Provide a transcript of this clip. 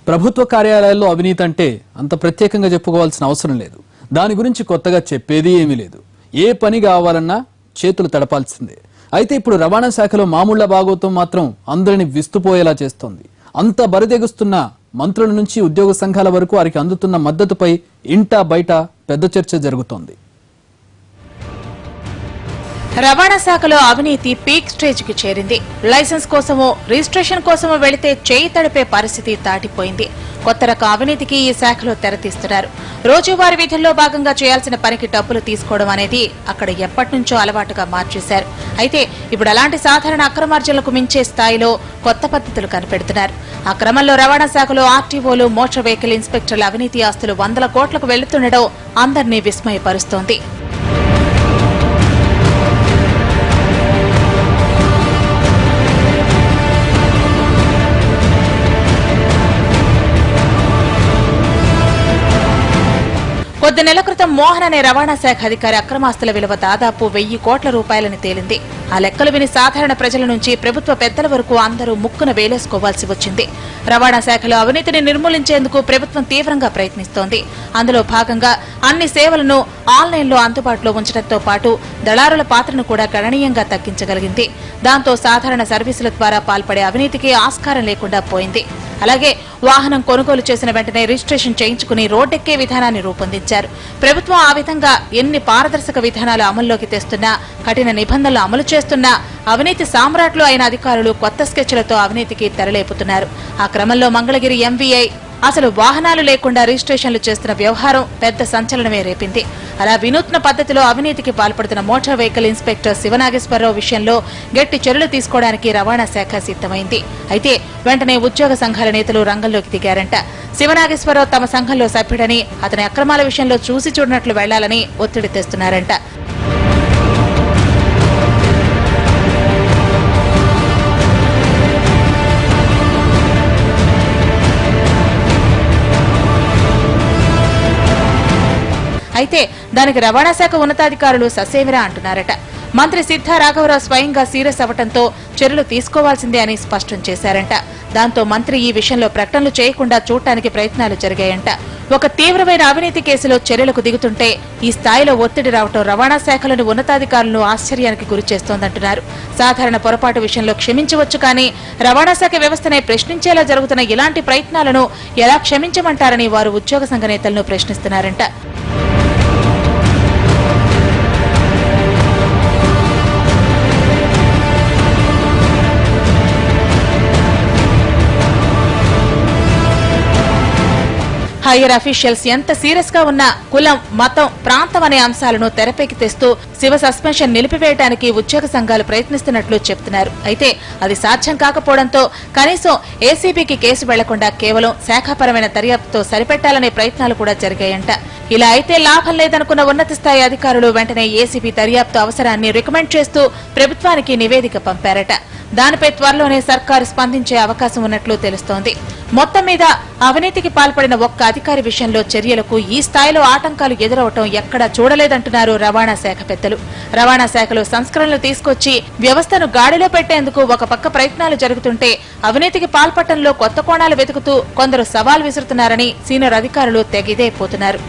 ప్రభుత్వ కార్యాలయాల్లో అవినీతి అంటే అంత ప్రత్యేకంగా చెప్పుకోవాల్సిన అవసరం లేదు. దాని గురించి కొత్తగా చెప్పేది ఏమీ లేదు. ఏ పని కావాలన్నా చేతులు తడపాల్సిందే. అయితే ఇప్పుడు రవాణా శాఖలో మామూళ్ల భాగోతం మాత్రం అందరిని విస్తుపోయేలా చేస్తోంది. అంత బరిదెగుస్తున్న మంత్రుల నుంచి ఉద్యోగ సంఘాల వరకు వారికి అందుతున్న మద్దతుపై ఇంటా బయట పెద్ద చర్చ జరుగుతోంది. రవాణా శాఖలో అవినీతి పీక్ స్టేజ్ కి చేరింది. లైసెన్స్ కోసమో రిజిస్ట్రేషన్ కోసమో వెళితే చేయి తడిపే పరిస్థితి దాటిపోయింది. కొత్త రకం అవినీతికి ఈ శాఖలో తెరతీస్తున్నారు. రోజువారీ విధుల్లో భాగంగా చేయాల్సిన పనికి డబ్బులు తీసుకోవడం అనేది అక్కడ ఎప్పటి నుంచో అలవాటుగా మార్చేశారు. అయితే ఇప్పుడు అలాంటి సాధారణ అక్రమార్జనలకు మించే స్థాయిలో కొత్త పద్ధతులు కనిపెడుతున్నారు. ఆ క్రమంలో రవాణా శాఖలో ఆర్టీఓలు, మోటార్ వెహికల్ ఇన్స్పెక్టర్ల అవినీతి ఆస్తులు 100 కోట్లకు వెళుతుండడం అందరినీ విస్మయపరుస్తోంది. కొద్ది నెలల క్రితం మోహన్ అనే రవాణా శాఖ అధికారి అక్రమాస్తుల విలువ దాదాపు 1000 కోట్ల రూపాయలని తేలింది. ఆ లెక్కలు విని సాధారణ ప్రజల నుంచి ప్రభుత్వ పెద్దల వరకు అందరూ ముక్కున వేలేసుకోవాల్సి వచ్చింది. రవాణా శాఖలో అవినీతిని నిర్మూలించేందుకు ప్రభుత్వం తీవ్రంగా ప్రయత్నిస్తోంది. అందులో భాగంగా అన్ని సేవలను ఆన్లైన్లో అందుబాటులో ఉంచడంతో పాటు దళారుల పాత్రను కూడా గణనీయంగా తగ్గించగలిగింది. దాంతో సాధారణ సర్వీసుల ద్వారా పాల్పడే అవినీతికి ఆస్కారం లేకుండా పోయింది. అలాగే వాహనం కొనుగోలు చేసిన వెంటనే రిజిస్ట్రేషన్ చేయించుకుని రోడ్డెక్కే విధానాన్ని రూపొందించారు. ప్రభుత్వం ఆ విధంగా ఎన్ని పారదర్శక విధానాలు అమల్లోకి తెస్తున్నా, కఠిన నిబంధనలు అమలు చేస్తున్నా అవినీతి సామ్రాట్లు అయిన అధికారులు కొత్త స్కెచ్లతో అవినీతికి తెరలేపుతున్నారు. ఆ క్రమంలో మంగళగిరి ఎంవీఐ అసలు వాహనాలు లేకుండా రిజిస్ట్రేషన్లు చేస్తున్న వ్యవహారం పెద్ద సంచలనమే రేపింది. అలా వినూత్న పద్ధతిలో అవినీతికి పాల్పడుతున్న మోటార్ వెహికల్ ఇన్స్పెక్టర్ శివనాగేశ్వరరావు విషయంలో గట్టి చర్యలు తీసుకోవడానికి రవాణా శాఖ సిద్ధమైంది. అయితే వెంటనే ఉద్యోగ సంఘాల నేతలు రంగంలోకి దిగారంట. శివనాగేశ్వరరావు తమ సంఘంలో సభ్యుడని, అతని అక్రమాల విషయంలో చూసి చూడనట్లు వెళ్లాలని ఒత్తిడి తెస్తున్నారంట. అయితే దానికి రవాణా శాఖ ఉన్నతాధికారులు ససేమిరా అంటున్నారట. మంత్రి సిద్ధా రాఘవరావు స్వయంగా సీరియస్ అవ్వడంతో చర్యలు తీసుకోవాల్సిందే అని స్పష్టం చేశారంట. దాంతో మంత్రి ఈ విషయంలో ప్రకటనలు చేయకుండా చూడటానికి ప్రయత్నాలు జరిగాయంట. ఒక తీవ్రమైన అవినీతి కేసులో చర్యలకు దిగుతుంటే ఈ స్థాయిలో ఒత్తిడి రావటం రవాణా శాఖలోని ఉన్నతాధికారులను ఆశ్చర్యానికి గురిచేస్తోందంటున్నారు. సాధారణ పొరపాటు విషయంలో క్షమించవచ్చు, కానీ రవాణా శాఖ వ్యవస్థనే ప్రశ్నించేలా జరుగుతున్న ఇలాంటి ప్రయత్నాలను ఎలా క్షమించమంటారని వారు ఉద్యోగ సంఘ నేతలను ప్రశ్నిస్తున్నారంట. హైయర్ అఫీషియల్స్ ఎంత సీరియస్ గా ఉన్నా కులం, మతం, ప్రాంతం అనే అంశాలను తెరపైకి తెస్తూ శివ సస్పెన్షన్ నిలిపివేయడానికి ఉద్యోగ సంఘాలు ప్రయత్నిస్తున్నట్లు చెబుతున్నారు. అయితే అది సాధ్యం కాకపోవడంతో కనీసం ఏసీబీకి కేసు వెళ్లకుండా కేవలం శాఖాపరమైన దర్యాప్తుతో సరిపెట్టాలనే ప్రయత్నాలు కూడా జరిగాయంట. ఇలా అయితే లాభం లేదనుకున్న ఉన్నత స్థాయి అధికారులు వెంటనే ఏసీబీ దర్యాప్తు అవసరాన్ని రికమెండ్ చేస్తూ ప్రభుత్వానికి నివేదిక పంపారట. దానిపై త్వరలోనే సర్కారు స్పందించే అవకాశం ఉన్నట్లు తెలుస్తోంది. మొత్తం మీద అవినీతికి పాల్పడిన ఒక్క అధికారి విషయంలో చర్యలకు ఈ స్థాయిలో ఆటంకాలు ఎదురవటం ఎక్కడా చూడలేదంటున్నారు రవాణా శాఖ పెద్దలు. రవాణా శాఖలో సంస్కరణలు తీసుకొచ్చి వ్యవస్థను గాడిలో పెట్టేందుకు ఒక పక్క ప్రయత్నాలు జరుగుతుంటే అవినీతికి పాల్పడటంలో కొత్త కోణాలు వెతుకుతూ కొందరు సవాల్ విసురుతున్నారని సీనియర్ అధికారులు తెగిదేపోతున్నారు.